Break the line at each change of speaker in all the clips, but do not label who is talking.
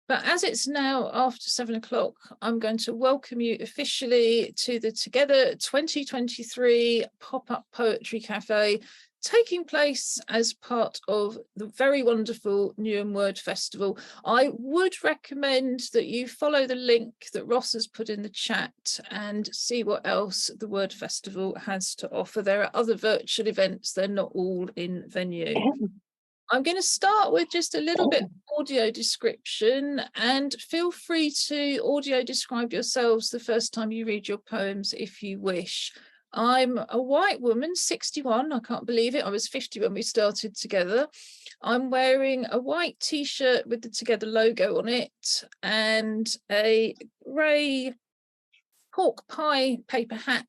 But as it's now after 7 o'clock, I'm going to welcome you officially to the Together 2023 Pop-Up Poetry Cafe, taking place as part of the very wonderful Newham Word Festival. I would recommend that you follow the link that Ross has put in the chat and see what else the Word Festival has to offer. There are other virtual events, they're not all in venue. I'm going to start with just a little bit of audio description, and feel free to audio describe yourselves the first time you read your poems if you wish. I'm a white woman, 61, I can't believe it. I was 50 when we started together. I'm wearing a white t-shirt with the Together logo on it and a grey pork pie paper hat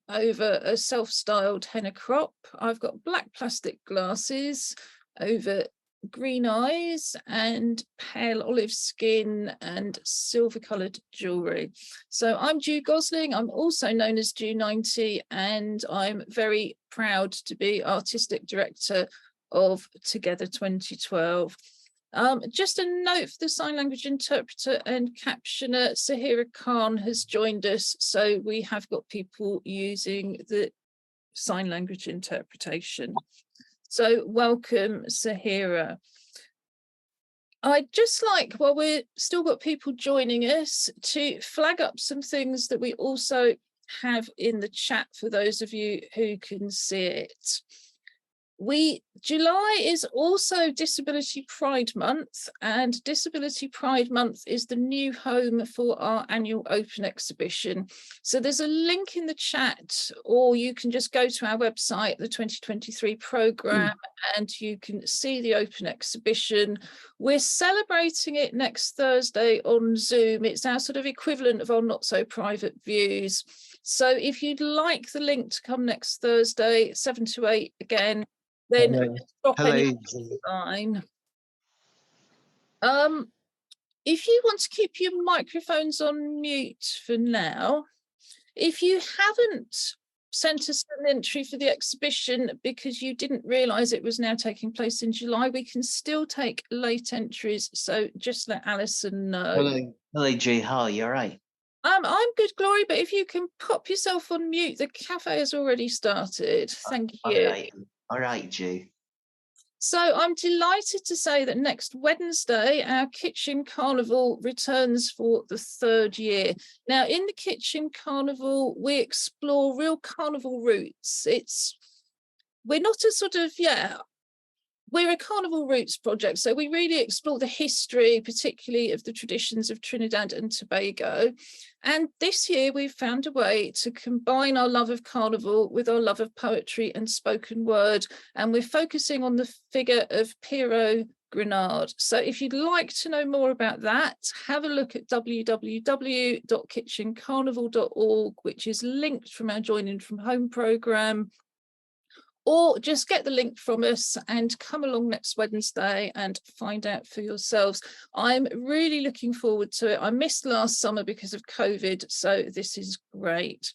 over a self-styled henna crop. I've got black plastic glasses over green eyes and pale olive skin and silver coloured jewellery. So I'm Jew Gosling. I'm also known as Jew 90, and I'm very proud to be artistic director of Together 2012. Just a note for the sign language interpreter and captioner, Sahira Khan has joined us, so we have got people using the sign language interpretation. So welcome, Sahira. I'd just like, while we've still got people joining us, to flag up some things that we also have in the chat for those of you who can see it. July is also Disability Pride Month, and Disability Pride Month is the new home for our annual open exhibition. So there's a link in the chat, or you can just go to our website, the 2023 programme, and you can see the open exhibition. We're celebrating it next Thursday on Zoom. It's our sort of equivalent of our Not So Private Views. So if you'd like the link to come next Thursday, 7 to 8 again, then drop any line. If you want to keep your microphones on mute for now, if you haven't sent us an entry for the exhibition because you didn't realise it was now taking place in July, we can still take late entries. So just let Alison know.
Hello, G. Hi, you all right?
I'm good, Glory, but if you can pop yourself on mute, the cafe has already started. Thank you.
All right, G.
So I'm delighted to say that next Wednesday, our Kitchen Carnival returns for the 3rd year. Now, in the Kitchen Carnival, we explore real carnival roots. We're not a sort of, we're a carnival roots project. So we really explore the history, particularly of the traditions of Trinidad and Tobago. And this year we've found a way to combine our love of carnival with our love of poetry and spoken word. And we're focusing on the figure of Piero Grenard. So if you'd like to know more about that, have a look at www.kitchencarnival.org, which is linked from our Joining from Home programme. Or just get the link from us and come along next Wednesday and find out for yourselves. I'm really looking forward to it. I missed last summer because of COVID, so this is great.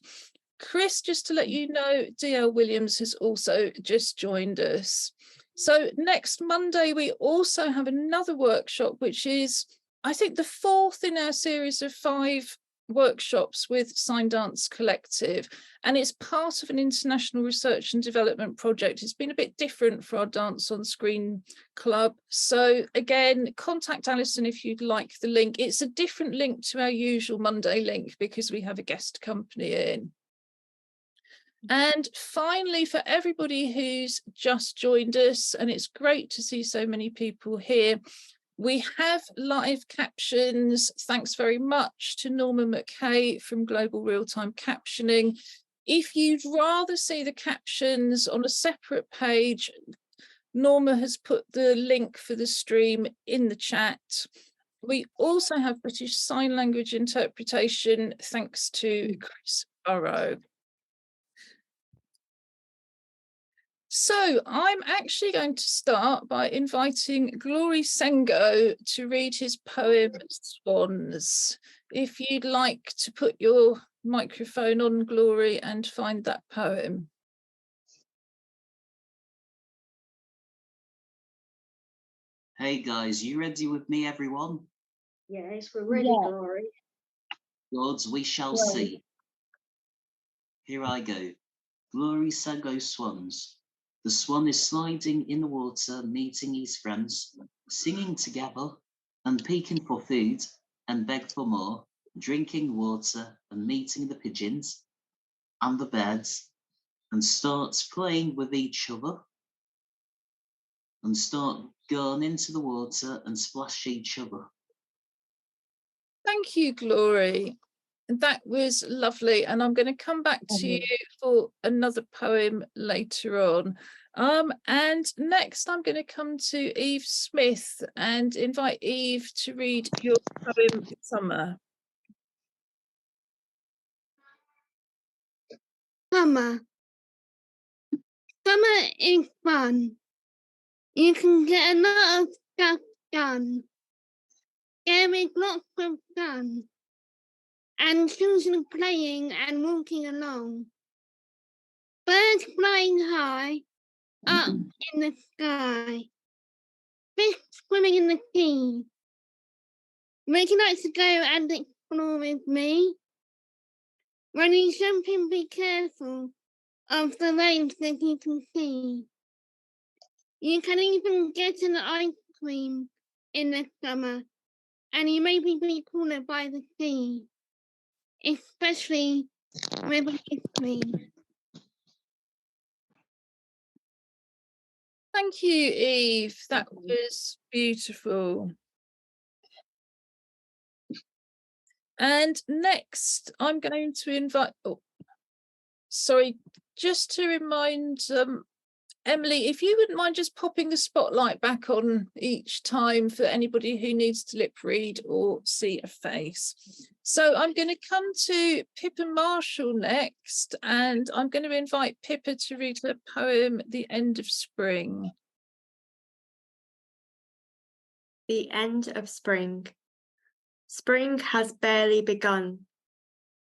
Chris, just to let you know, DL Williams has also just joined us. So next Monday, we also have another workshop, which is, I think, the 4th in our series of 5 workshops with Sign Dance Collective, and it's part of an international research and development project. It's been a bit different for our Dance on Screen club. So again, contact Alison if you'd like the link. It's a different link to our usual Monday link because we have a guest company in. And finally, for everybody who's just joined us, and it's great to see so many people here, we have live captions. Thanks very much to Norma McKay from Global Real-Time Captioning. If you'd rather see the captions on a separate page, Norma has put the link for the stream in the chat. We also have British Sign Language interpretation, thanks to Chris Burrow. So I'm actually going to start by inviting Glory Sengo to read his poem Swans. If you'd like to put your microphone on, Glory, and find that poem.
Hey guys, you ready with me, everyone?
Yes, we're ready,
Yeah.
Glory.
Gods, we shall
Right.
see. Here I go. Glory Sago swans. The swan is sliding in the water, meeting his friends, singing together and peeking for food and beg for more, drinking water and meeting the pigeons and the birds and starts playing with each other and start going into the water and splash each other.
Thank you, Glory. That was lovely. And I'm going to come back to you for another poem later on. And next, I'm going to come to Eve Smith and invite Eve to read your poem, Summer.
Summer. Summer is fun. You can get a lot of stuff done. There is lots of sun. And children playing and walking along. Birds flying high up in the sky. Fish swimming in the sea. Would you like to go and explore with me? When you jump in, be careful of the waves that you can see. You can even get an ice cream in the summer, and you may be cooler by the sea, especially with ice cream.
Thank you, Eve. That was beautiful. And next, I'm going to invite, just to remind Emily, if you wouldn't mind just popping the spotlight back on each time for anybody who needs to lip read or see a face. So I'm going to come to Pippa Marshall next, and I'm going to invite Pippa to read her poem, The End of Spring.
The end of spring. Spring has barely begun.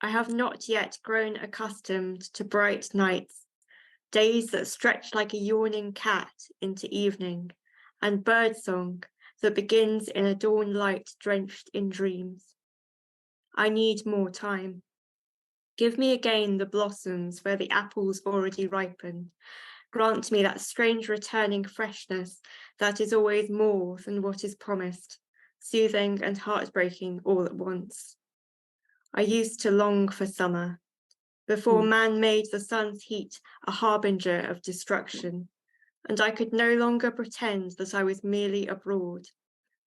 I have not yet grown accustomed to bright nights, days that stretch like a yawning cat into evening, and birdsong that begins in a dawn light drenched in dreams. I need more time. Give me again the blossoms where the apples already ripen. Grant me that strange returning freshness that is always more than what is promised, soothing and heartbreaking all at once. I used to long for summer, before man made the sun's heat a harbinger of destruction, and I could no longer pretend that I was merely abroad,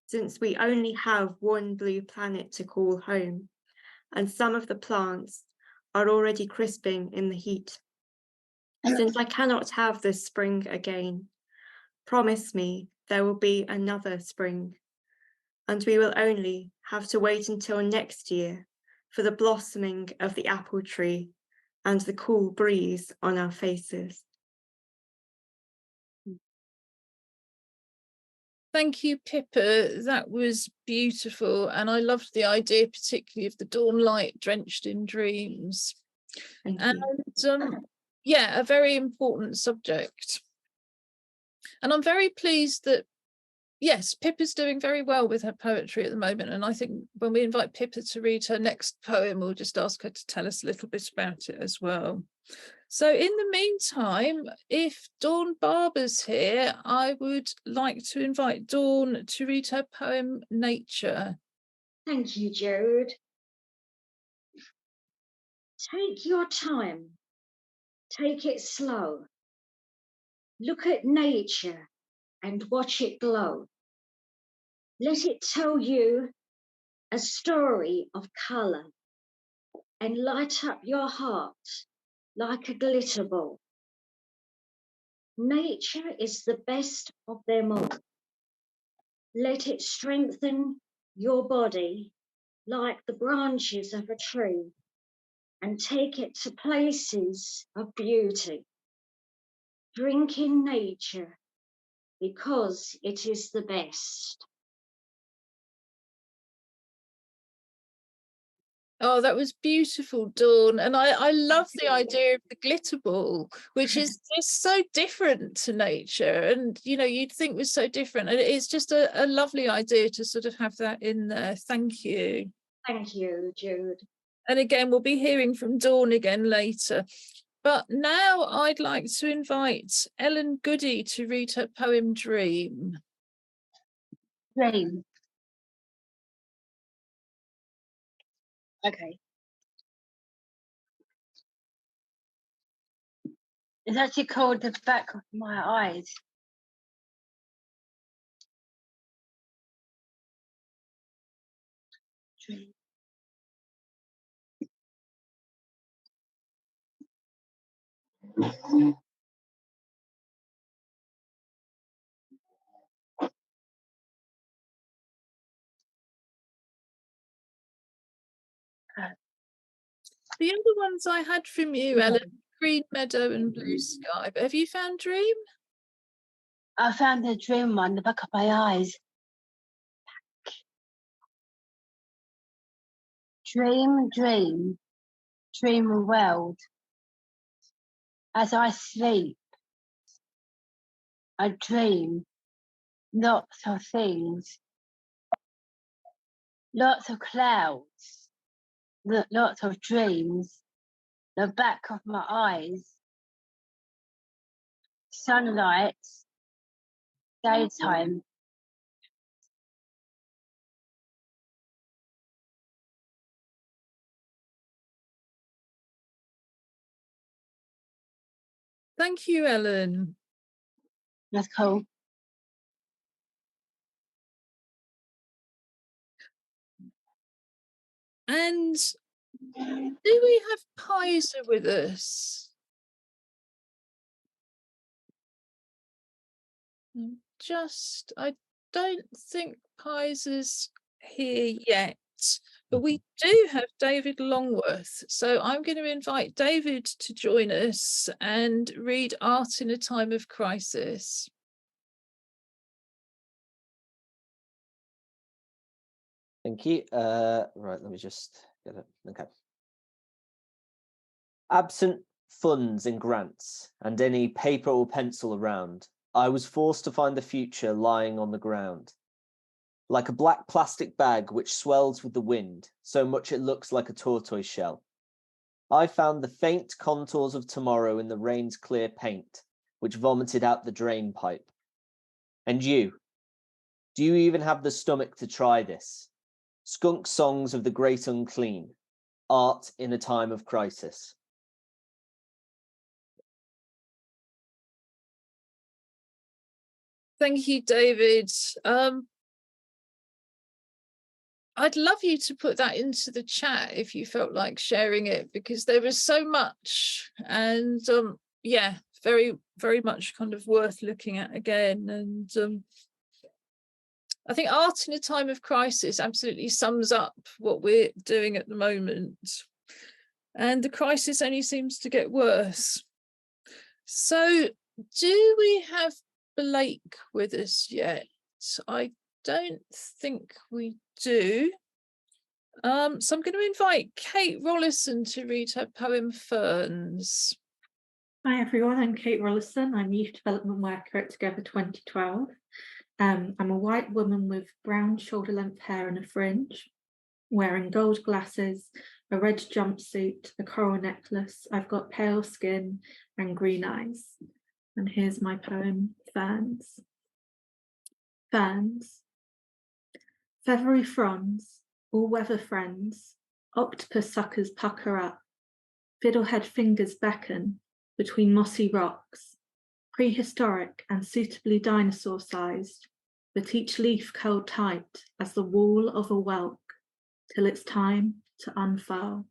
since we only have one blue planet to call home, and some of the plants are already crisping in the heat. Since I cannot have this spring again, promise me there will be another spring, and we will only have to wait until next year for the blossoming of the apple tree and the cool breeze on our faces.
Thank you, Pippa. That was beautiful. And I loved the idea, particularly of the dawn light drenched in dreams.
Thank
And yeah, a very important subject. And I'm very pleased that, yes, Pippa's doing very well with her poetry at the moment. And I think when we invite Pippa to read her next poem, we'll just ask her to tell us a little bit about it as well. So in the meantime, if Dawn Barber's here, I would like to invite Dawn to read her poem, Nature.
Thank you, Jude. Take your time. Take it slow. Look at nature and watch it glow. Let it tell you a story of colour and light up your heart like a glitter ball. Nature is the best of them all. Let it strengthen your body like the branches of a tree and take it to places of beauty. Drink in nature because it is the best.
Oh, that was beautiful, Dawn. And I love the idea of the glitter ball, which is just so different to nature. And, you know, you'd think was so different. And it's just a lovely idea to sort of have that in there. Thank you.
Thank you, Jude.
And again, we'll be hearing from Dawn again later. But now I'd like to invite Ellen Goody to read her poem Dream.
Dream. Okay. It's actually called The Back of My Eyes. Dream.
The other ones I had from you, Ellen, Green Meadow and Blue Sky. But have you found Dream?
I found the dream one, The Back of My Eyes. Dream, dream, dream a world. As I sleep, I dream lots of things, lots of clouds, lots of dreams. The back of my eyes, sunlight, daytime.
Thank you, Ellen.
That's cool.
And do we have Pizer with us? I don't think Pizer's here yet, but we do have David Longworth. So I'm going to invite David to join us and read Art in a Time of Crisis.
Thank you. Right, let me just get it. Okay. Absent funds and grants, and any paper or pencil around, I was forced to find the future lying on the ground. Like a black plastic bag which swells with the wind, so much it looks like a tortoise shell. I found the faint contours of tomorrow in the rain's clear paint, which vomited out the drain pipe. And you? Do you even have the stomach to try this? Skunk songs of the great unclean, art in a time of crisis.
Thank you, David. I'd love you to put that into the chat if you felt like sharing it, because there was so much, and yeah, very, very much kind of worth looking at again. And I think Art in a Time of Crisis absolutely sums up what we're doing at the moment. And the crisis only seems to get worse. So do we have Blake with us yet? I don't think we do. So I'm going to invite Kate Rollison to read her poem Ferns.
Hi everyone, I'm Kate Rollison. I'm Youth Development Worker at Together 2012. I'm a white woman with brown shoulder-length hair and a fringe, wearing gold glasses, a red jumpsuit, a coral necklace. I've got pale skin and green eyes. And here's my poem, Ferns. Ferns. Feathery fronds, all-weather friends, octopus suckers pucker up, fiddlehead fingers beckon between mossy rocks, prehistoric and suitably dinosaur-sized, but each leaf curled tight as the wall of a whelk, till it's time to unfurl.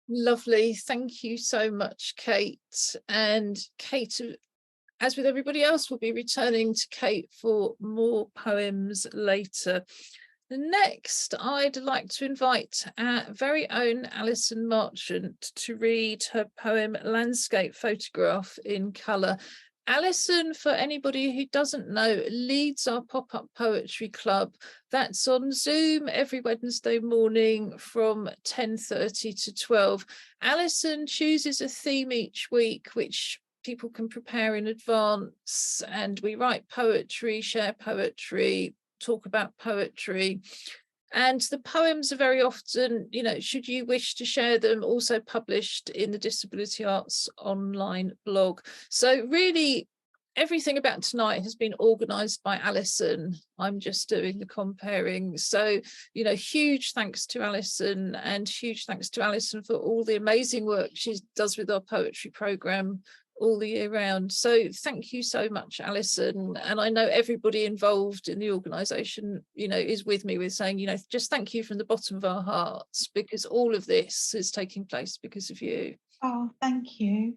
Lovely. Thank you so much, Kate. And Kate, as with everybody else, we'll be returning to Kate for more poems later. Next, I'd like to invite our very own Alison Marchant to read her poem Landscape Photograph in Colour. Alison, for anybody who doesn't know, leads our pop-up poetry club. That's on Zoom every Wednesday morning from 10:30 to 12. Alison chooses a theme each week, which people can prepare in advance, and we write poetry, share poetry, talk about poetry. And the poems are very often, you know, should you wish to share them, also published in the Disability Arts online blog. So really, everything about tonight has been organised by Alison. I'm just doing the comparing. So, you know, huge thanks to Alison, and huge thanks to Alison for all the amazing work she does with our poetry programme all the year round. So thank you so much, Alison. And I know everybody involved in the organisation, you know, is with me with saying, you know, just thank you from the bottom of our hearts, because all of this is taking place because of you.
Oh, thank you.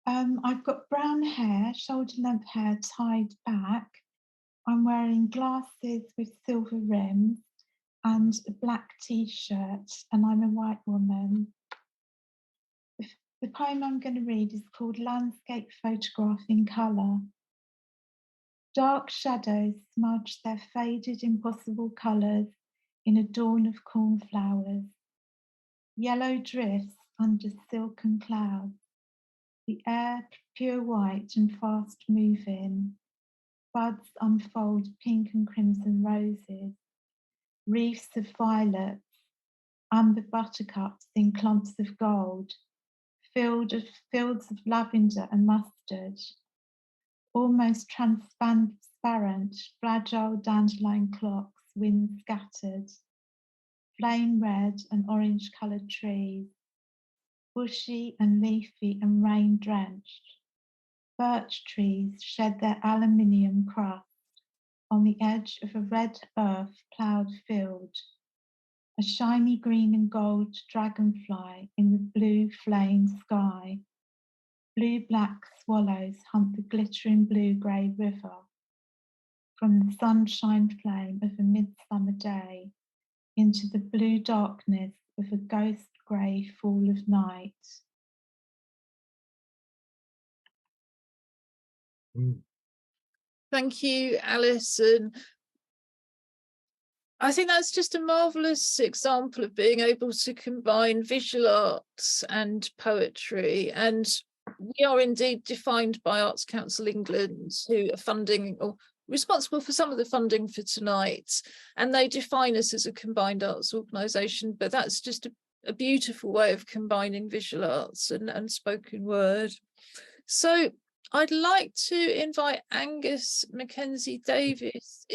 I've got brown hair, shoulder length hair tied back. I'm wearing glasses with silver rims and a black t-shirt, and I'm a white woman. The poem I'm going to read is called Landscape Photograph in Colour. Dark shadows smudge their faded, impossible colours in a dawn of cornflowers. Yellow drifts under silken clouds. The air pure white and fast moving. Buds unfold pink and crimson roses. Wreaths of violets, amber buttercups in clumps of gold. Fields of lavender and mustard. Almost transparent, fragile dandelion clocks, wind scattered. Flame red and orange coloured trees. Bushy and leafy and rain drenched. Birch trees shed their aluminium crust on the edge of a red earth ploughed field. A shiny green and gold dragonfly in the blue flame sky. Blue-black swallows hunt the glittering blue-grey river. From the sunshine flame of a midsummer day into the blue darkness of a ghost grey fall of night.
Thank you, Alison. I think that's just a marvellous example of being able to combine visual arts and poetry. And we are indeed defined by Arts Council England, who are funding or responsible for some of the funding for tonight. And they define us as a combined arts organisation, but that's just a beautiful way of combining visual arts and spoken word. So I'd like to invite Angus Mackenzie Davis.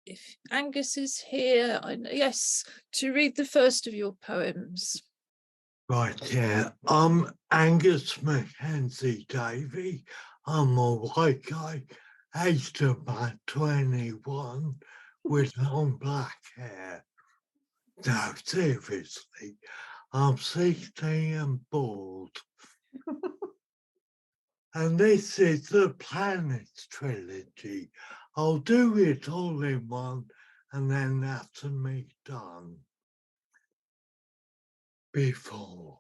If Angus is here, yes, to read the first of your poems.
Right, yeah. I'm Angus Mackenzie Davey. I'm a white guy, aged about 21, with long black hair. No, seriously, I'm 16 and bald. And this is the Planets trilogy. I'll do it all in one, and then that's me done. Before.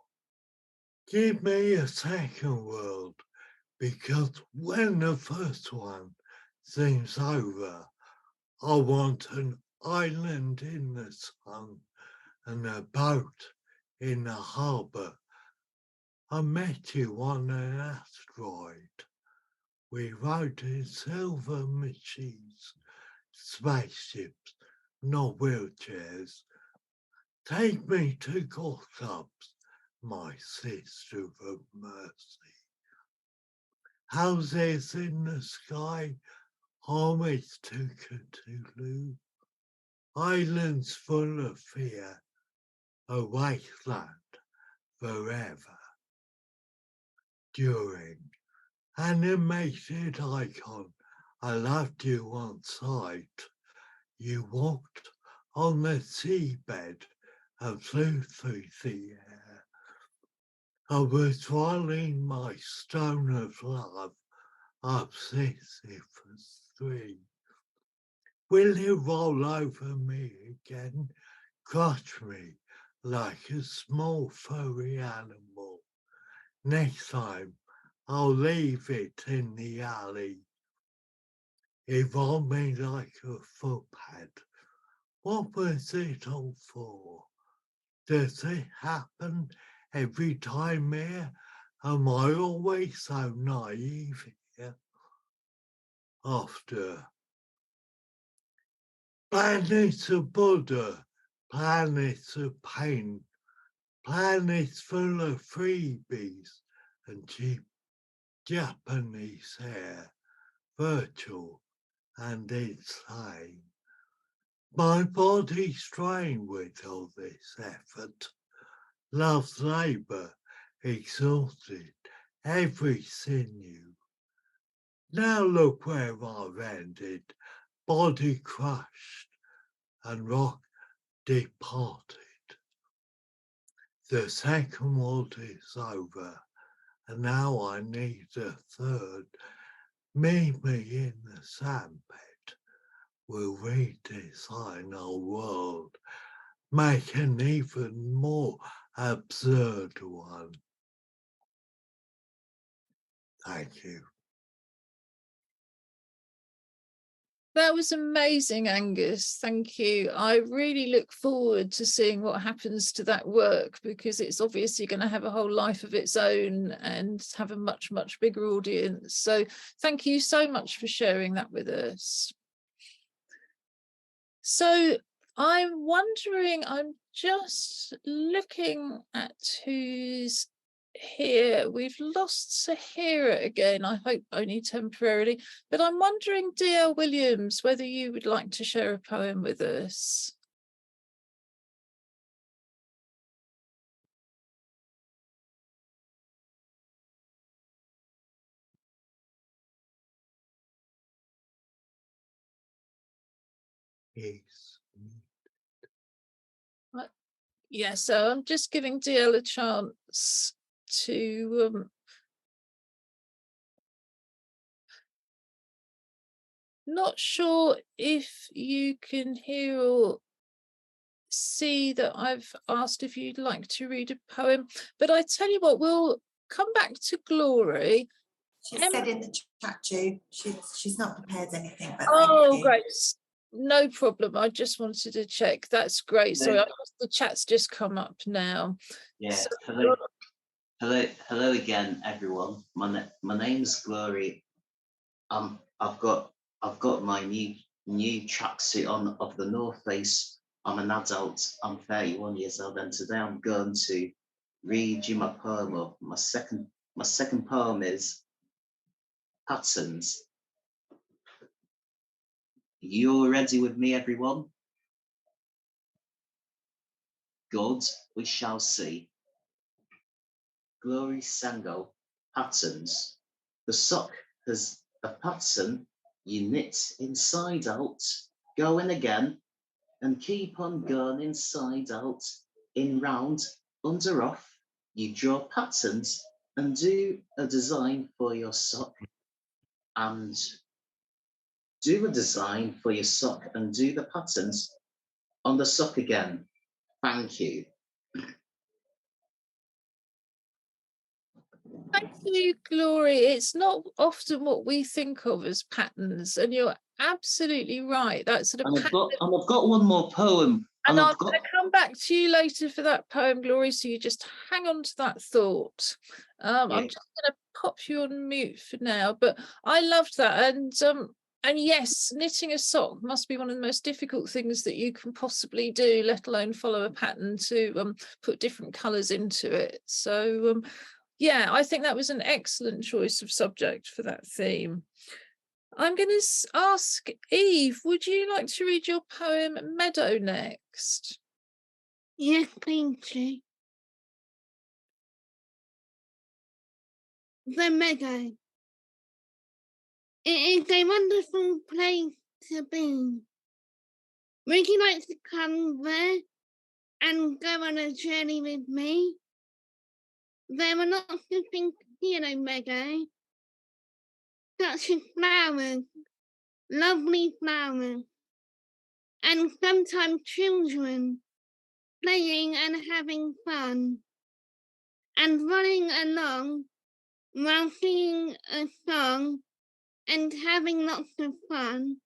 Give me a second world, because when the first one seems over, I want an island in the sun and a boat in the harbour. I met you on an asteroid. We rode in silver machines, spaceships, not wheelchairs. Take me to Gothams, my sister of mercy. Houses in the sky, homage to Cthulhu. Islands full of fear, a wasteland forever. During animated icon, I loved you on sight. You walked on the seabed and flew through the air. I was rolling my stone of love up Sisyphus 3. Will you roll over me again, crush me like a small furry animal? Next time I'll leave it in the alley. It on me like a footpad. What was it all for? Does it happen every time here? Am I always so naive here? After planets of Buddha, planets of pain, planets full of freebies and cheap Japanese hair, virtual and insane. My body's strained with all this effort. Love's labour exhausted every sinew. Now look where I've ended, body crushed and rock departed. The second world is over, and now I need a third. Meet me in the sandpit. We'll redesign our world, make an even more absurd one. Thank you.
That was amazing, Angus. Thank you. I really look forward to seeing what happens to that work, because it's obviously going to have a whole life of its own and have a much, much bigger audience. So thank you so much for sharing that with us. So I'm wondering, I'm just looking at who's here. We've lost Sahira again, I hope only temporarily, but I'm wondering, D.L. Williams, whether you would like to share a poem with us.
Yes.
Yeah, so I'm just giving D.L. a chance to not sure if you can hear or see that I've asked if you'd like to read a poem, but I tell you what, we'll come back to Glory.
She said in the chat too, she's not prepared anything, but
oh,
thank you.
Great. No problem. I just wanted to check. That's great. Sorry, the chat's just come up now.
Yeah.
So,
hello again, everyone. My name's Glory. I've got my new tracksuit on of the North Face. I'm an adult. I'm 31 years old, and today I'm going to read you my poem. My second poem is Patterns. You're ready with me, everyone? Good, we shall see. Glory Sango, patterns. The sock has a pattern. You knit inside out, going again, and keep on going inside out, in round, under off. You draw patterns and do a design for your sock, and do a design for your sock and do the patterns on the sock again. Thank you.
thank you, Glory. It's not often what we think of as patterns, and you're absolutely right. That's sort of
and I've got one more poem.
And I'm going to come back to you later for that poem, Glory, so you just hang on to that thought. I'm just going to pop you on mute for now, but I loved that. And yes, knitting a sock must be one of the most difficult things that you can possibly do, let alone follow a pattern to put different colours into it. So, yeah, I think that was an excellent choice of subject for that theme. I'm going to ask Eve, would you like to read your poem Meadow next?
Yes, thank you. The meadow. It is a wonderful place to be. Would you like to come there and go on a journey with me? There are lots of things here in meadow, such as flowers, lovely flowers, and sometimes children playing and having fun, and running along while singing a song and having lots of fun.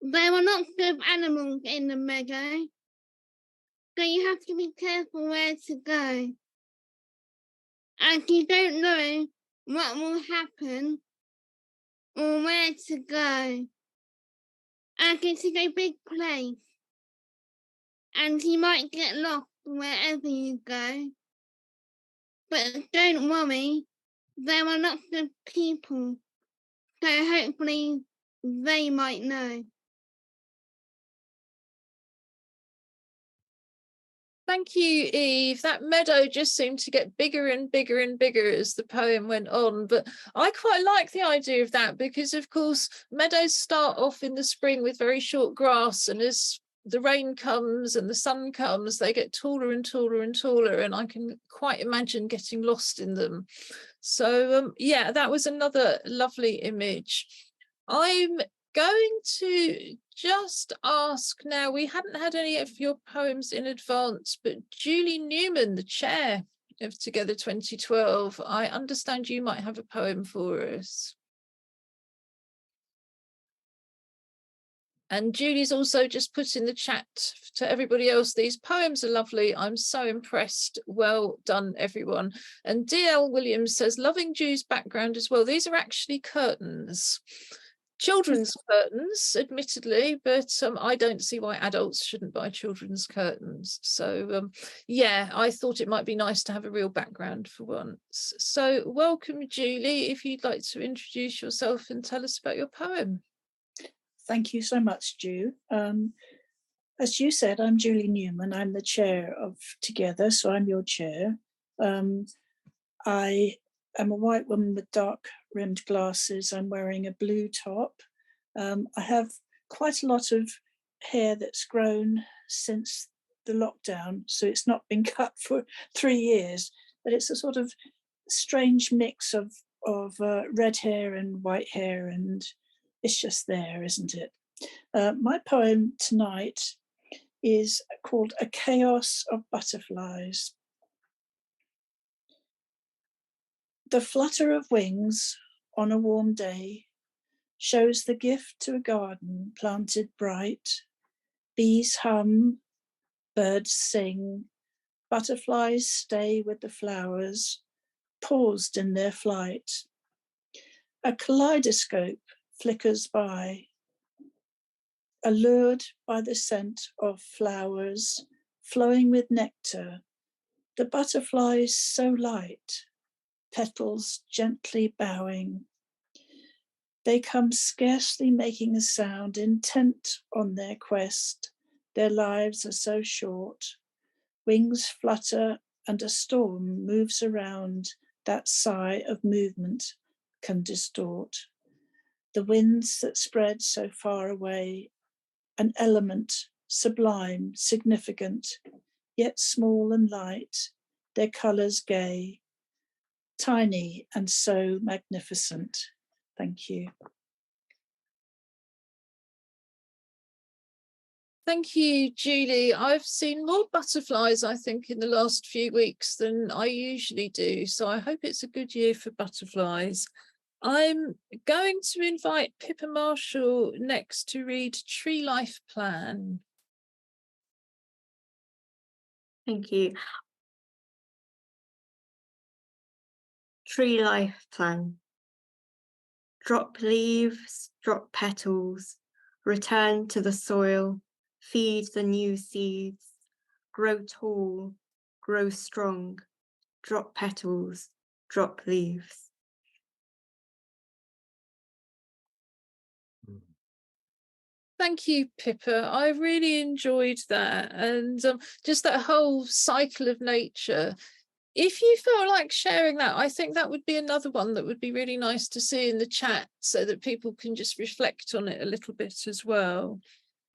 There are lots of animals in the meadow, so you have to be careful where to go, as you don't know what will happen or where to go, as it's a big place, and you might get lost wherever you go. But don't worry, there are lots of people, so hopefully they might know.
Thank you, Eve. That meadow just seemed to get bigger and bigger and bigger as the poem went on. But I quite like the idea of that because, of course, meadows start off in the spring with very short grass. And as the rain comes and the sun comes, they get taller and taller and taller. And I can quite imagine getting lost in them. So, yeah, that was another lovely image. I'm going to just ask now, we hadn't had any of your poems in advance, but Julie Newman, the chair of Together 2012, I understand you might have a poem for us. And Julie's also just put in the chat to everybody else, these poems are lovely. I'm so impressed. Well done, everyone. And DL Williams says, loving Ju's background as well. These are actually curtains. Children's curtains, admittedly, but I don't see why adults shouldn't buy children's curtains. So, yeah, I thought it might be nice to have a real background for once. So welcome, Julie, if you'd like to introduce yourself and tell us about your poem.
Thank you so much, Ju. As you said, I'm Julie Newman. I'm the chair of Together, so I'm your chair. I am a white woman with dark rimmed glasses. I'm wearing a blue top. I have quite a lot of hair that's grown since the lockdown, so it's not been cut for 3 years, but it's a sort of strange mix of red hair and white hair, and it's just there, isn't it? My poem tonight is called A Chaos of Butterflies. The flutter of wings on a warm day shows the gift to a garden planted bright. Bees hum, birds sing, butterflies stay with the flowers, paused in their flight. A kaleidoscope flickers by, allured by the scent of flowers flowing with nectar. The butterflies so light, petals gently bowing. They come scarcely making a sound, intent on their quest. Their lives are so short. Wings flutter and a storm moves around. That sigh of movement can distort. The winds that spread so far away, an element sublime, significant, yet small and light, their colours gay, tiny and so magnificent. Thank you.
Thank you, Julie. I've seen more butterflies, I think, in the last few weeks than I usually do. So I hope it's a good year for butterflies. I'm going to invite Pippa Marshall next to read Tree Life Plan.
Thank you. Tree Life Plan. Drop leaves, drop petals, return to the soil, feed the new seeds, grow tall, grow strong, drop petals, drop leaves.
Thank you, Pippa. I really enjoyed that. And just that whole cycle of nature. If you felt like sharing that, I think that would be another one that would be really nice to see in the chat so that people can just reflect on it a little bit as well.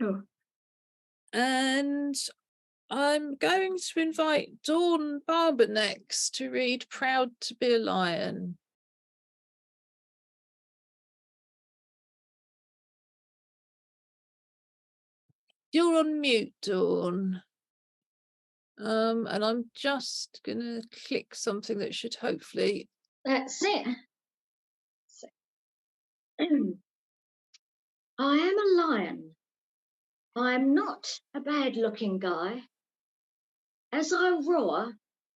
Sure.
And I'm going to invite Dawn Barber next to read Proud to be a Lion. You're on mute, Dawn. And I'm just going to click something that should hopefully
That's it. I am a lion. I am not a bad-looking guy. As I roar,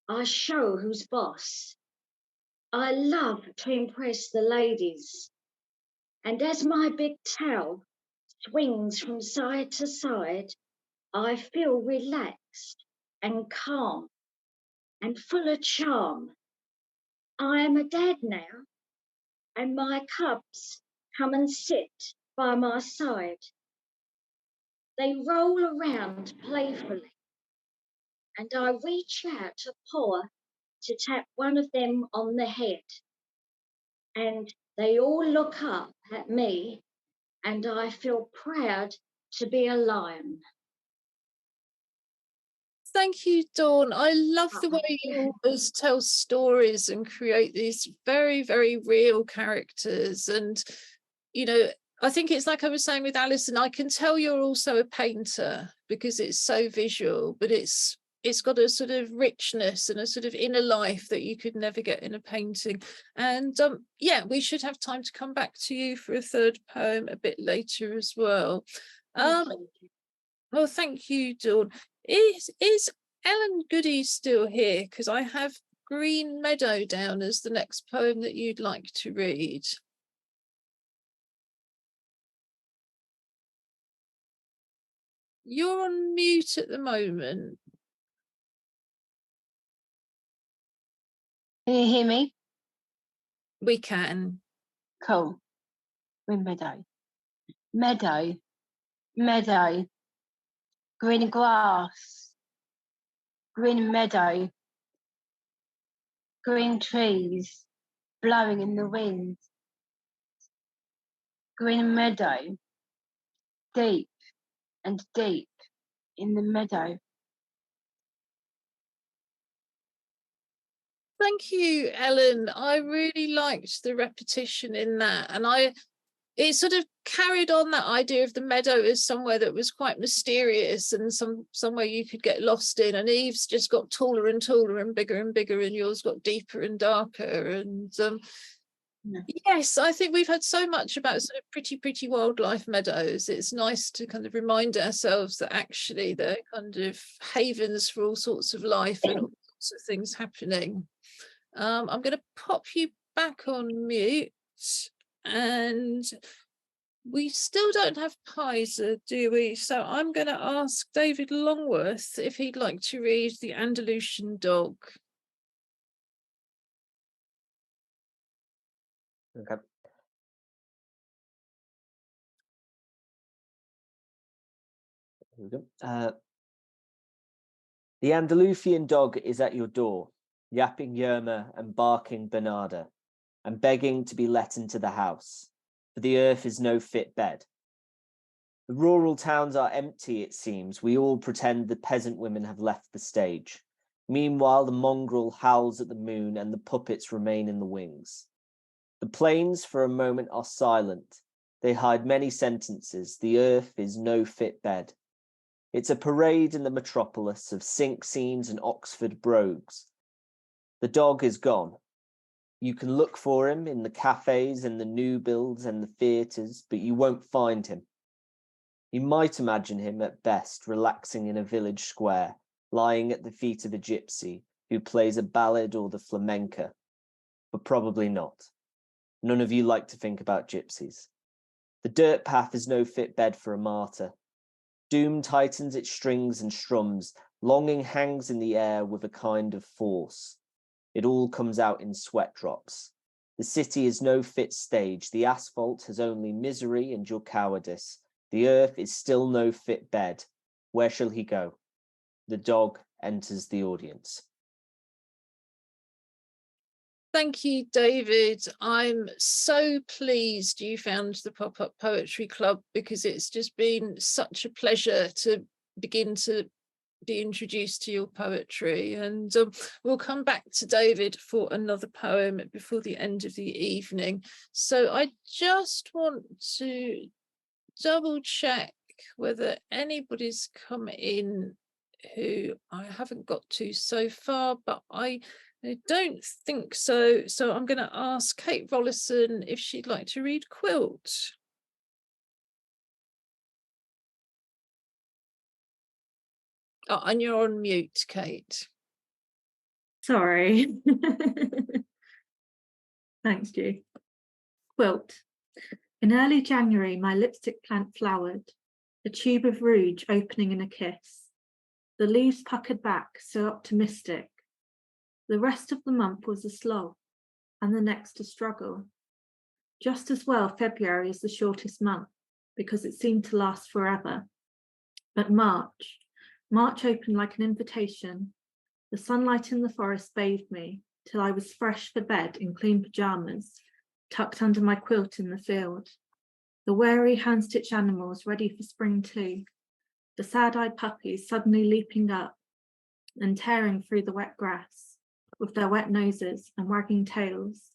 I show who's boss. I love to impress the ladies. And as my big tail swings from side to side, I feel relaxed and calm and full of charm. I am a dad now, and my cubs come and sit by my side. They roll around playfully, and I reach out a paw to tap one of them on the head. And they all look up at me, and I feel proud to be a lion.
Thank you, Dawn. I love the way you always tell stories and create these very, very real characters. And, you know, I think it's like I was saying with Alison, I can tell you're also a painter because it's so visual, but it's got a sort of richness and a sort of inner life that you could never get in a painting. And yeah, we should have time to come back to you for a third poem a bit later as well. Well, thank you, Dawn. Is Ellen Goody still here? Because I have Green Meadow down as the next poem that you'd like to read. You're on mute at the moment.
Can you hear me?
We can.
Cool. Green meadow. Meadow. Meadow. Green grass. Green meadow. Green trees blowing in the wind. Green meadow. Deep and deep in the meadow.
Thank you, Ellen. I really liked the repetition in that. And it sort of carried on that idea of the meadow as somewhere that was quite mysterious and somewhere you could get lost in. And Eve's just got taller and taller and bigger, and yours got deeper and darker. And yes, I think we've had so much about sort of pretty wildlife meadows. It's nice to kind of remind ourselves that actually they're kind of havens for all sorts of life and all sorts of things happening. I'm going to pop you back on mute, and we still don't have Pizer, do we? So I'm going to ask David Longworth if he'd like to read The Andalusian Dog.
Okay. Here we go. The Andalusian dog is at your door, yapping Yerma and barking Bernarda, and begging to be let into the house, for the earth is no fit bed. The rural towns are empty, it seems. We all pretend the peasant women have left the stage. Meanwhile, the mongrel howls at the moon and the puppets remain in the wings. The plains for a moment are silent. They hide many sentences. The earth is no fit bed. It's a parade in the metropolis of sink scenes and Oxford brogues. The dog is gone. You can look for him in the cafes and the new builds and the theatres, but you won't find him. You might imagine him at best relaxing in a village square, lying at the feet of a gypsy who plays a ballad or the flamenca, but probably not. None of you like to think about gypsies. The dirt path is no fit bed for a martyr. Doom tightens its strings and strums. Longing hangs in the air with a kind of force. It all comes out in sweat drops. The city is no fit stage. The asphalt has only misery and your cowardice. The earth is still no fit bed. Where shall he go? The dog enters the audience.
Thank you, David. I'm so pleased you found the Pop-Up Poetry Club, because it's just been such a pleasure to begin to be introduced to your poetry. And we'll come back to David for another poem before the end of the evening. So I just want to double check whether anybody's come in who I haven't got to so far, but I I don't think so. So I'm going to ask Kate Rollison if she'd like to read Quilt. Oh, and you're on mute, Kate.
Sorry. Thanks, Ju. Quilt. In early January, my lipstick plant flowered, a tube of rouge opening in a kiss. The leaves puckered back, so optimistic. The rest of the month was a slog, and the next a struggle. Just as well, February is the shortest month, because it seemed to last forever. But March opened like an invitation. The sunlight in the forest bathed me, till I was fresh for bed in clean pyjamas, tucked under my quilt in the field. The wary hand-stitch animals ready for spring too. The sad-eyed puppies suddenly leaping up and tearing through the wet grass, with their wet noses and wagging tails,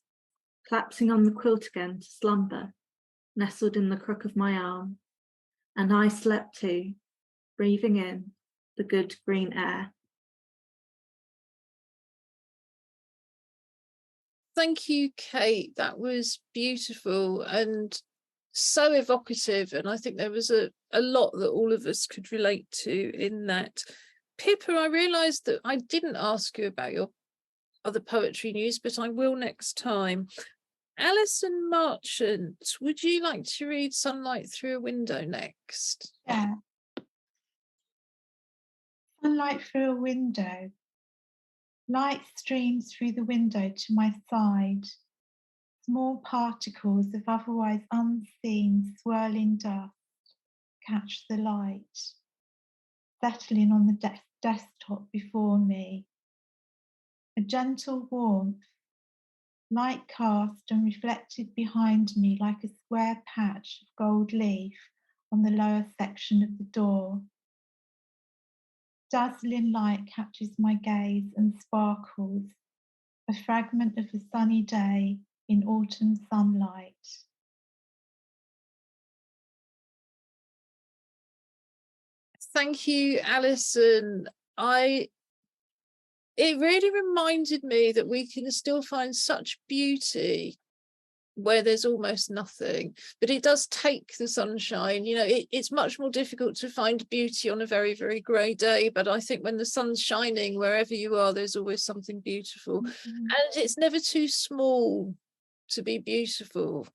collapsing on the quilt again to slumber, nestled in the crook of my arm. And I slept too, breathing in the good green air.
Thank you, Kate. That was beautiful and so evocative. And I think there was a lot that all of us could relate to in that. Pippa, I realised that I didn't ask you about your other poetry news, but I will next time. Alison Marchant, would you like to read Sunlight Through a Window next?
Yeah. Sunlight through a window. Light streams through the window to my side. Small particles of otherwise unseen swirling dust catch the light, settling on the desktop before me. A gentle warmth, light cast and reflected behind me like a square patch of gold leaf on the lower section of the door. Dazzling light catches my gaze and sparkles, a fragment of a sunny day in autumn sunlight.
Thank you, Alison. It really reminded me that we can still find such beauty where there's almost nothing, but it does take the sunshine. You know, it's much more difficult to find beauty on a very, very grey day, but I think when the sun's shining wherever you are, there's always something beautiful. And it's never too small to be beautiful,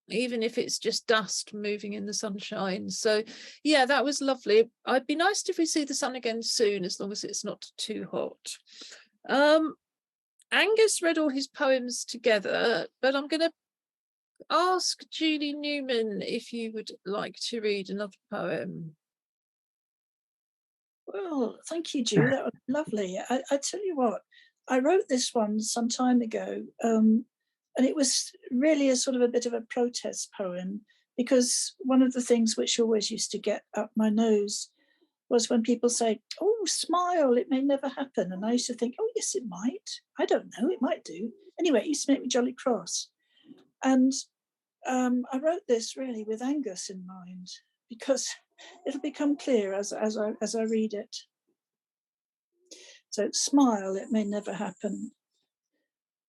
even if it's just dust moving in the sunshine. So yeah, that was lovely. I'd be nice if we see the sun again soon, as long as it's not too hot. Angus read all his poems together, but I'm going to ask Julie Newman if you would like to read another poem.
Well, thank you, Ju. That was lovely. I tell you what, I wrote this one some time ago, and it was really a sort of a bit of a protest poem, because one of the things which always used to get up my nose was when people say, "Oh, smile, it may never happen." And I used to think, "Oh, yes, it might. I don't know, it might do." Anyway, it used to make me jolly cross. And I wrote this really with Angus in mind, because it'll become clear as I read it. So, smile, it may never happen.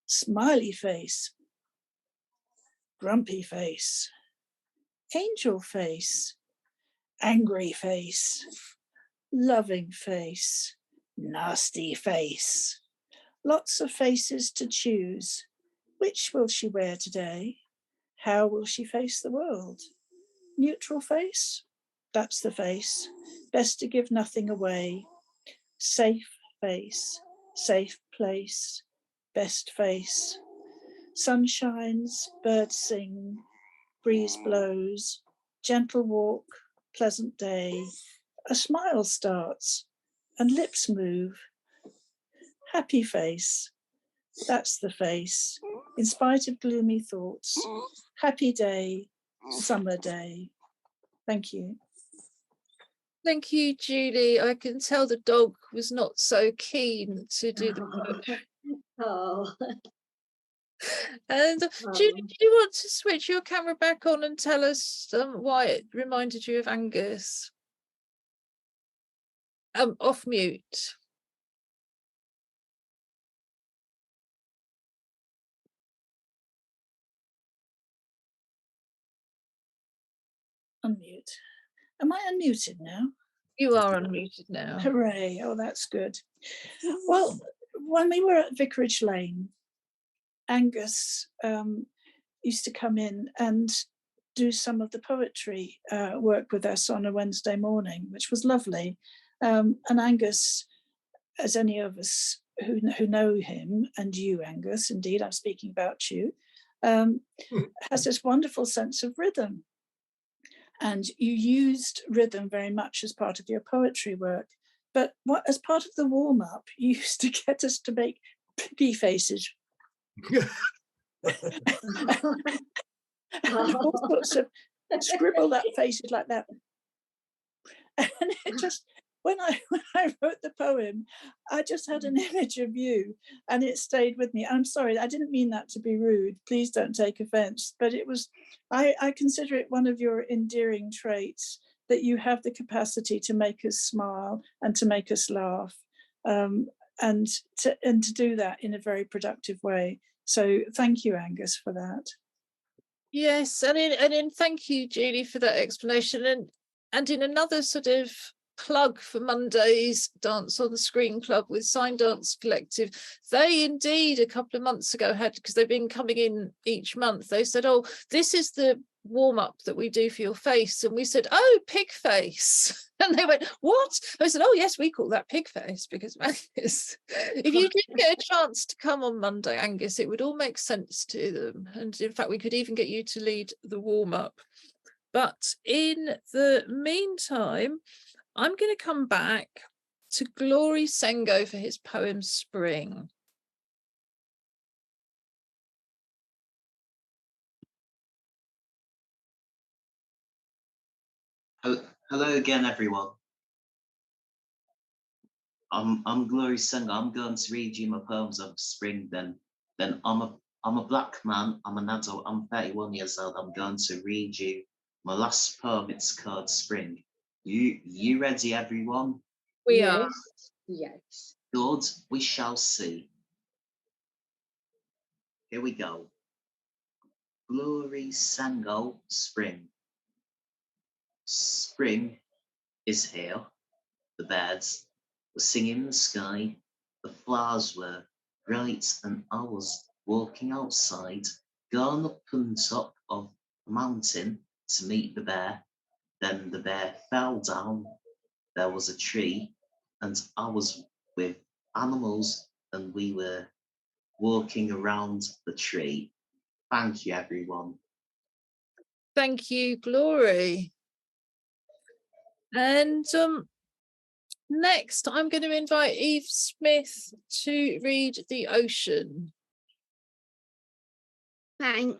Smiley face, grumpy face, angel face, angry face, loving face, nasty face. Lots of faces to choose. Which will she wear today? How will she face the world? Neutral face? That's the face. Best to give nothing away. Safe face, safe place, best face. Sun shines, birds sing, breeze blows, gentle walk, pleasant day. A smile starts and lips move. Happy face, that's the face. In spite of gloomy thoughts, happy day, summer day. Thank you.
Thank you, Julie. I can tell the dog was not so keen to do the poetry.
Oh.
And Julie, do you want to switch your camera back on and tell us why it reminded you of Angus? Off mute.
unmute. Am I unmuted now?
You are unmuted now.
Hooray. Oh, that's good. Well, when we were at Vicarage Lane, Angus used to come in and do some of the poetry work with us on a Wednesday morning, which was lovely. And Angus, as any of us who know him, and you, Angus, indeed, I'm speaking about you, has this wonderful sense of rhythm. And you used rhythm very much as part of your poetry work. But as part of the warm-up, you used to get us to make piggy faces. And all sorts of scribbled up faces like that. And it just, when I wrote the poem, I just had an image of you and it stayed with me. I'm sorry, I didn't mean that to be rude. Please don't take offense. But it was, I consider it one of your endearing traits, that you have the capacity to make us smile and to make us laugh, and to do that in a very productive way. So thank you, Angus, for that.
Yes, and thank you, Julie, for that explanation. And in another sort of plug for Monday's Dance on the Screen Club with Sign Dance Collective, they indeed a couple of months ago had, because they've been coming in each month, they said, oh, this is the warm-up that we do for your face. And we said, oh, pig face. And they went, what? I said, oh yes, we call that pig face, because Angus, if you did get a chance to come on Monday, Angus, it would all make sense to them. And in fact, we could even get you to lead the warm-up. But in the meantime, I'm going to come back to Glory Sengo for his poem Spring.
Hello again, everyone. I'm Glory Sengo. I'm going to read you my poems of spring. Then I'm a black man. I'm an adult. I'm 31 years old. I'm going to read you my last poem. It's called Spring. You ready, everyone?
We are.
Yes.
Good. We shall see. Here we go. Glory Sengo, Spring. Spring is here. The birds were singing in the sky. The flowers were bright, and I was walking outside, going up on top of a mountain to meet the bear. Then the bear fell down. There was a tree, and I was with animals, and we were walking around the tree. Thank you, everyone.
Thank you, Glory. And next, I'm going to invite Eve Smith to read The Ocean.
Thanks.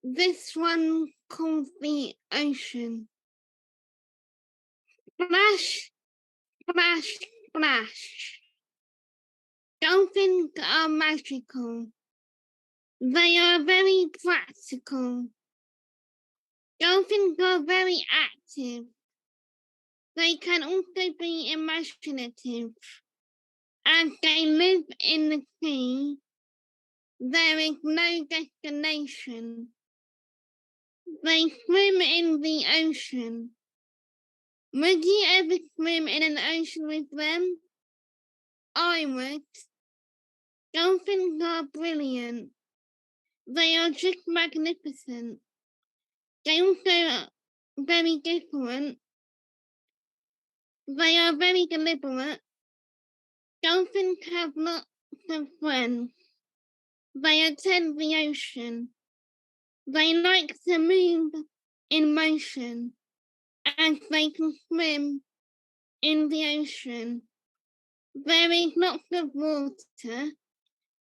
This one called The Ocean. Splash, splash, splash. Dolphins are magical. They are very practical. Dolphins are very active. They can also be imaginative. As they live in the sea, there is no destination. They swim in the ocean. Would you ever swim in an ocean with them? I would. Dolphins are brilliant. They are just magnificent. They also are very different. They are very deliberate. Dolphins have lots of friends. They attend the ocean. They like to move in motion, as they can swim in the ocean. There is lots of water.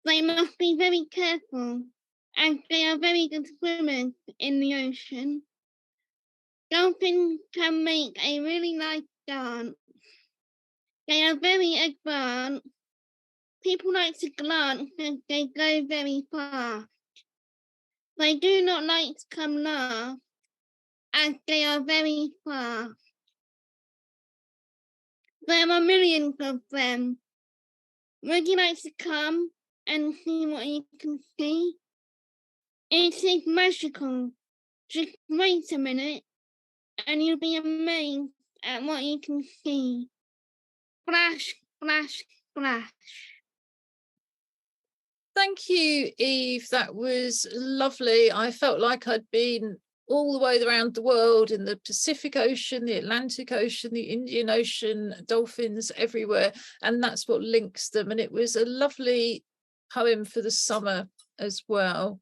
They must be very careful, as they are very good swimmers in the ocean. Dolphins can make a really nice dance. They are very advanced. People like to glance as they go very fast. They do not like to come last, as they are very fast. There are millions of them. Would you like to come and see what you can see? It is magical. Just wait a minute and you'll be amazed at what you can see. Splash, splash, splash.
Thank you, Eve. That was lovely. I felt like I'd been all the way around the world, in the Pacific Ocean, the Atlantic Ocean, the Indian Ocean, dolphins everywhere. And that's what links them. And it was a lovely poem for the summer as well.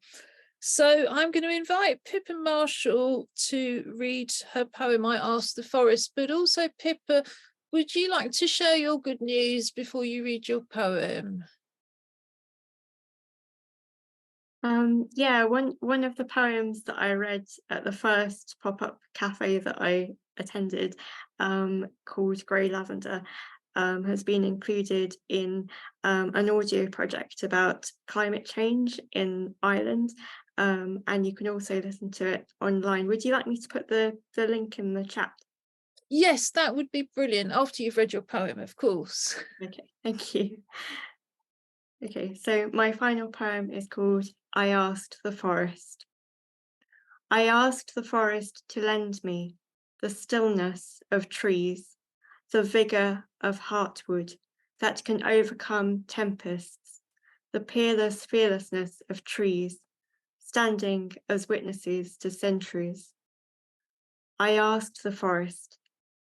So I'm going to invite Pippa Marshall to read her poem, I Asked the Forest. But also, Pippa, would you like to share your good news before you read your poem?
Yeah, one of the poems that I read at the first pop-up cafe that I attended, called Grey Lavender, has been included in an audio project about climate change in Ireland, and you can also listen to it online. Would you like me to put the link in the chat?
Yes, that would be brilliant, after you've read your poem, of course.
Okay, thank you. Okay, so my final poem is called I Asked the Forest. I asked the forest to lend me the stillness of trees, the vigour of heartwood that can overcome tempests, the peerless fearlessness of trees, standing as witnesses to centuries. I asked the forest,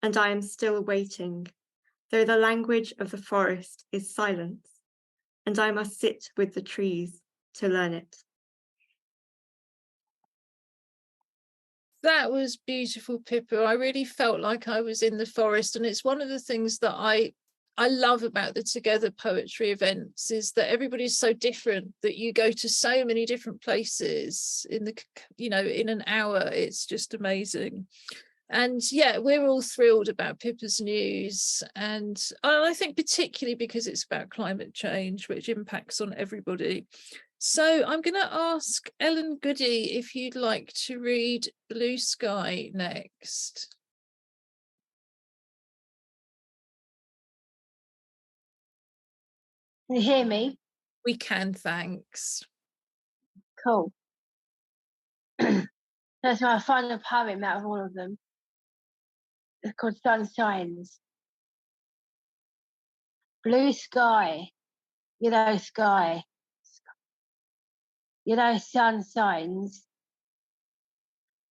and I am still waiting, though the language of the forest is silence, and I must sit with the trees to learn it.
That was beautiful, Pippa. I really felt like I was in the forest, and it's one of the things that I love about the Together poetry events, is that everybody's so different, that you go to so many different places in in an hour. It's just amazing. And yeah, we're all thrilled about Pippa's news, and I think particularly because it's about climate change, which impacts on everybody. So I'm going to ask Ellen Goody if you'd like to read Blue Sky next.
Can you hear me?
We can, thanks.
Cool. That's my final poem out of all of them. It's called Sun Shines. Blue sky, yellow sky, yellow sun shines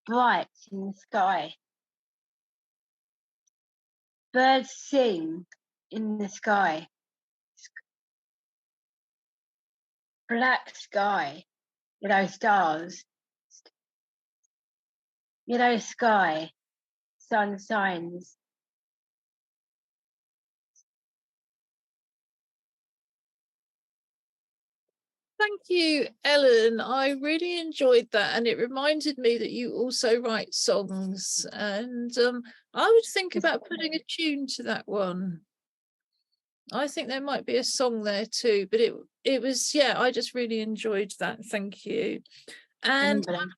bright in the sky. Birds sing in the sky. Black sky, yellow stars. Yellow sky, sun shines.
Thank you, Ellen. I really enjoyed that, and it reminded me that you also write songs, and I would think about putting a tune to that one. I think there might be a song there too, but it was, yeah, I just really enjoyed that. Thank you. And I'm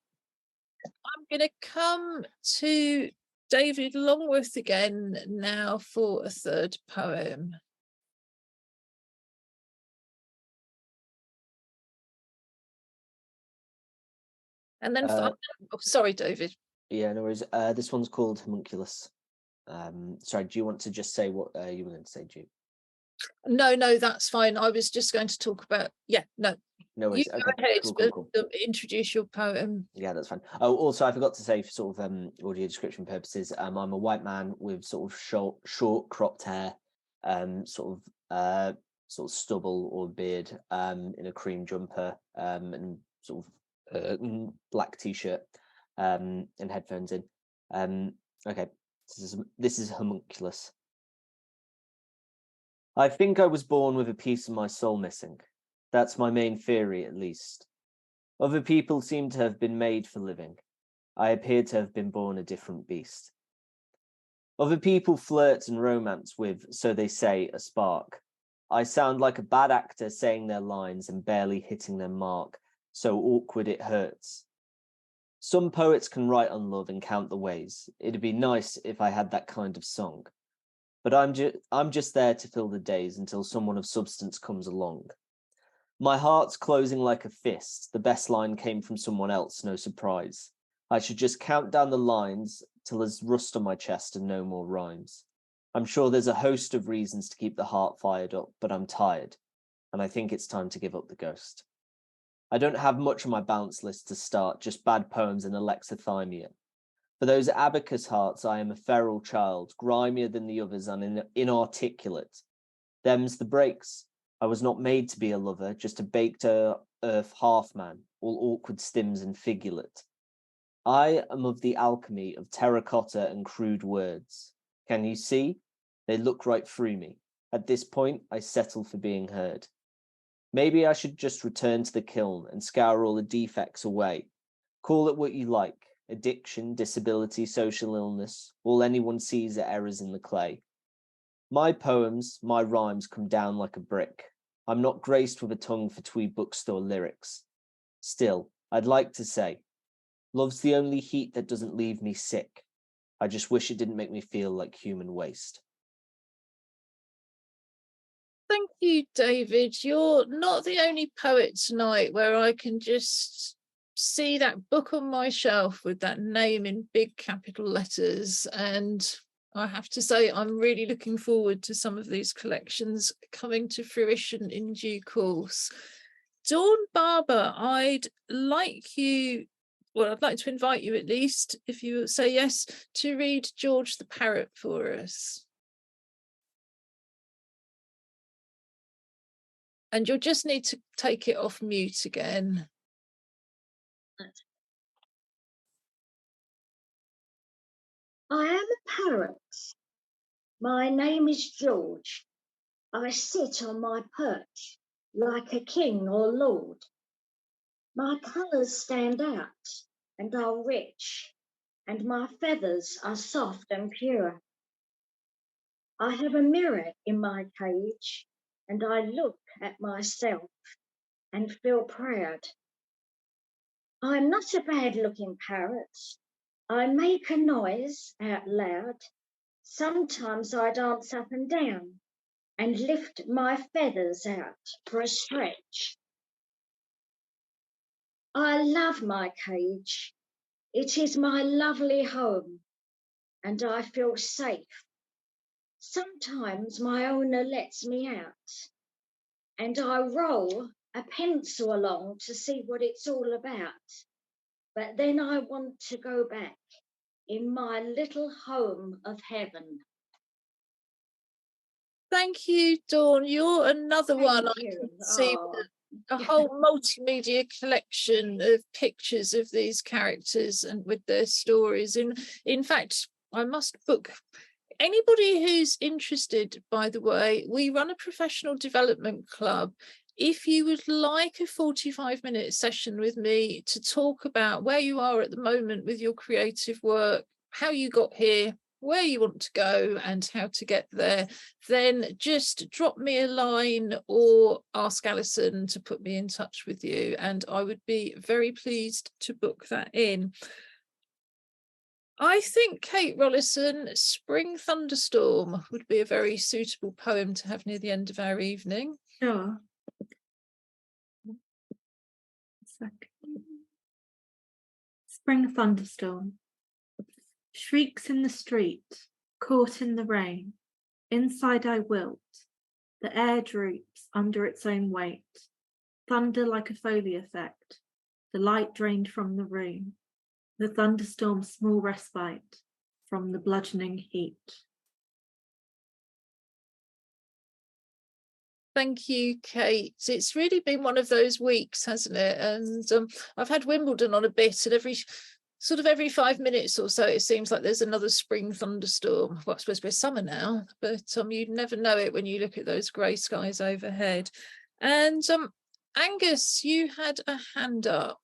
going to come to David Longworth again now for a third poem. And then, sorry, David.
Yeah, no worries. This one's called Homunculus. Sorry, do you want to just say what you were going to say, Jude?
No, that's fine. I was just going to talk about, no worries.
You
go ahead,
cool.
Introduce your poem.
Yeah, that's fine. Oh, also, I forgot to say, for sort of audio description purposes, I'm a white man with sort of short cropped hair, sort of stubble or beard, in a cream jumper, and sort of black t-shirt, and headphones in. Okay, this is Homunculus. I think I was born with a piece of my soul missing. That's my main theory, at least. Other people seem to have been made for living. I appear to have been born a different beast. Other people flirt and romance with, so they say, a spark. I sound like a bad actor saying their lines and barely hitting their mark, so awkward it hurts. Some poets can write on love and count the ways. It'd be nice if I had that kind of song. But I'm just there to fill the days until someone of substance comes along. My heart's closing like a fist. The best line came from someone else, no surprise. I should just count down the lines till there's rust on my chest and no more rhymes. I'm sure there's a host of reasons to keep the heart fired up, but I'm tired, and I think it's time to give up the ghost. I don't have much on my balance list to start, just bad poems and alexithymia. For those abacus hearts, I am a feral child, grimier than the others and inarticulate. Them's the breaks. I was not made to be a lover, just a baked earth half-man, all awkward stims and figurate. I am of the alchemy of terracotta and crude words. Can you see? They look right through me. At this point, I settle for being heard. Maybe I should just return to the kiln and scour all the defects away. Call it what you like. Addiction, disability, social illness, all anyone sees are errors in the clay. My poems, my rhymes come down like a brick. I'm not graced with a tongue for twee bookstore lyrics. Still, I'd like to say, love's the only heat that doesn't leave me sick. I just wish it didn't make me feel like human waste.
Thank you, David. You're not the only poet tonight where I can just see that book on my shelf with that name in big capital letters. And I have to say, I'm really looking forward to some of these collections coming to fruition in due course. Dawn Barber, I'd like to invite you at least, if you say yes, to read George the Parrot for us. And you'll just need to take it off mute again.
I am a parrot. My name is George. I sit on my perch like a king or lord. My colours stand out and are rich, and my feathers are soft and pure. I have a mirror in my cage, and I look at myself and feel proud. I'm not a bad-looking parrot. I make a noise out loud. Sometimes I dance up and down and lift my feathers out for a stretch. I love my cage. It is my lovely home, and I feel safe. Sometimes my owner lets me out, and I roll a pencil along to see what it's all about. But then I want to go back in my little home of heaven.
Thank you, Dawn. You're another one
Thank
I
you.
can see
Oh.
a whole multimedia collection of pictures of these characters and with their stories. In fact, I must book anybody who's interested. By the way, we run a professional development club. If you would like a 45-minute session with me to talk about where you are at the moment with your creative work, how you got here, where you want to go and how to get there, then just drop me a line or ask Alison to put me in touch with you, and I would be very pleased to book that in. I think, Kate Rollison, Spring Thunderstorm would be a very suitable poem to have near the end of our evening.
Sure. Spring thunderstorm. Shrieks in the street, caught in the rain. Inside I wilt. The air droops under its own weight. Thunder like a Foley effect. The light drained from the room. The thunderstorm's small respite from the bludgeoning heat.
Thank you, Kate. It's really been one of those weeks, hasn't it? And I've had Wimbledon on a bit, and every 5 minutes or so, it seems like there's another spring thunderstorm. Well, it's supposed to be summer now, but you never know it when you look at those grey skies overhead. And Angus, you had a hand up.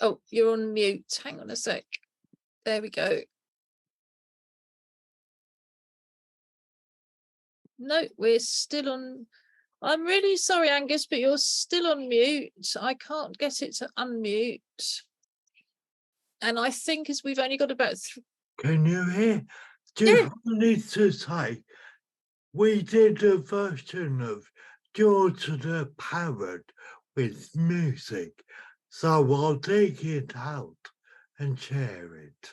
Oh, you're on mute. Hang on a sec. There we go. No, we're still on. I'm really sorry, Angus, but you're still on mute. I can't get it to unmute. And I think as we've only got about...
Can you hear? Just wanted to say, we did a version of George the parrot with music, so I'll take it out and share it.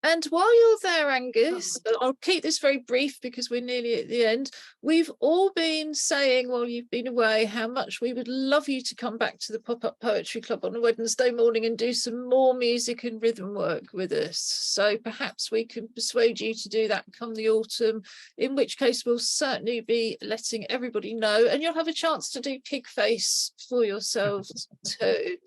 And while you're there, Angus, I'll keep this very brief because we're nearly at the end. We've all been saying while you've been away how much we would love you to come back to the Pop-Up Poetry Club on a Wednesday morning and do some more music and rhythm work with us. So perhaps we can persuade you to do that come the autumn, in which case we'll certainly be letting everybody know, and you'll have a chance to do Pig Face for yourselves too.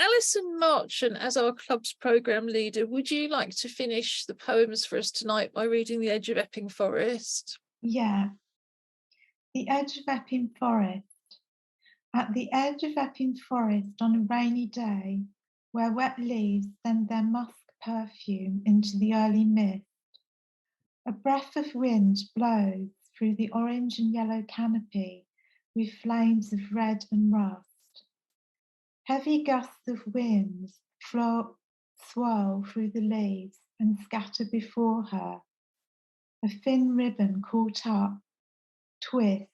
Alison Marchant, as our club's programme leader, would you like to finish the poems for us tonight by reading The Edge of Epping Forest?
Yeah. The Edge of Epping Forest. At the edge of Epping Forest on a rainy day, where wet leaves send their musk perfume into the early mist, a breath of wind blows through the orange and yellow canopy with flames of red and rust. Heavy gusts of wind swirl through the leaves and scatter before her. A thin ribbon caught up, twists,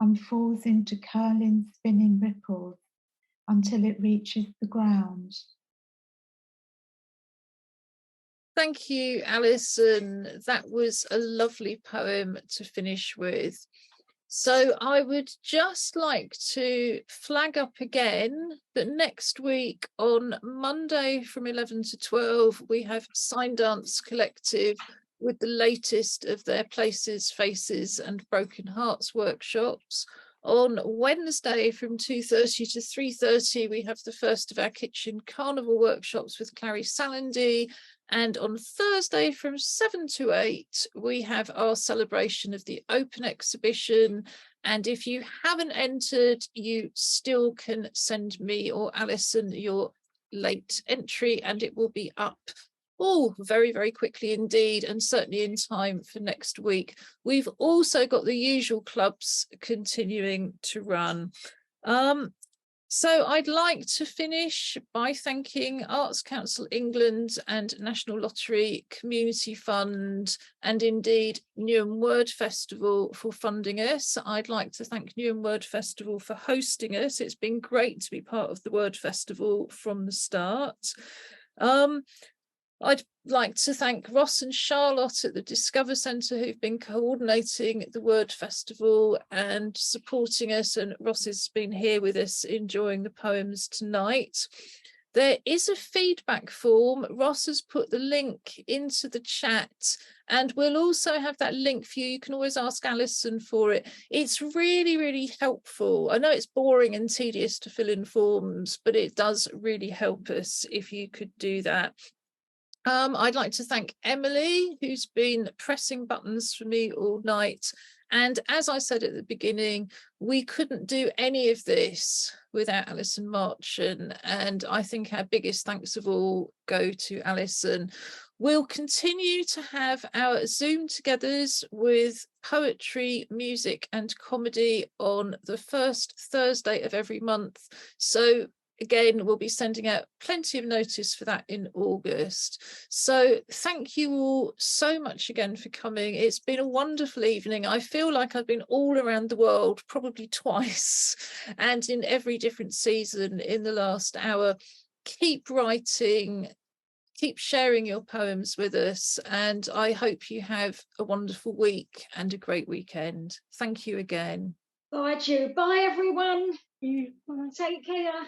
and falls into curling, spinning ripples until it reaches the ground.
Thank you, Alison. That was a lovely poem to finish with. So I would just like to flag up again that next week on Monday from 11 to 12, we have Sign Dance Collective with the latest of their Places, Faces and Broken Hearts workshops. On Wednesday from 2:30 to 3:30, we have the first of our Kitchen Carnival workshops with Clary Salandy. And on Thursday from 7 to 8, we have our celebration of the open exhibition. And if you haven't entered, you still can send me or Alison your late entry and it will be up very, very quickly indeed, and certainly in time for next week. We've also got the usual clubs continuing to run. So I'd like to finish by thanking Arts Council England and National Lottery Community Fund and indeed Newham Word Festival for funding us. I'd like to thank Newham Word Festival for hosting us. It's been great to be part of the Word Festival from the start. I'd like to thank Ross and Charlotte at the Discover Centre who've been coordinating the Word Festival and supporting us, and Ross has been here with us enjoying the poems tonight. There is a feedback form. Ross has put the link into the chat and we'll also have that link for you. You can always ask Alison for it. It's really, really helpful. I know it's boring and tedious to fill in forms, but it does really help us if you could do that. I'd like to thank Emily, who's been pressing buttons for me all night. And as I said at the beginning, we couldn't do any of this without Alison Marchant. And I think our biggest thanks of all go to Alison. We'll continue to have our Zoom togethers with poetry, music and comedy on the first Thursday of every month. So again, we'll be sending out plenty of notice for that in August. So thank you all so much again for coming. It's been a wonderful evening. I feel like I've been all around the world, probably twice, and in every different season in the last hour. Keep writing, keep sharing your poems with us, and I hope you have a wonderful week and a great weekend. Thank you again.
Bye, Ju. Bye, everyone. Take care.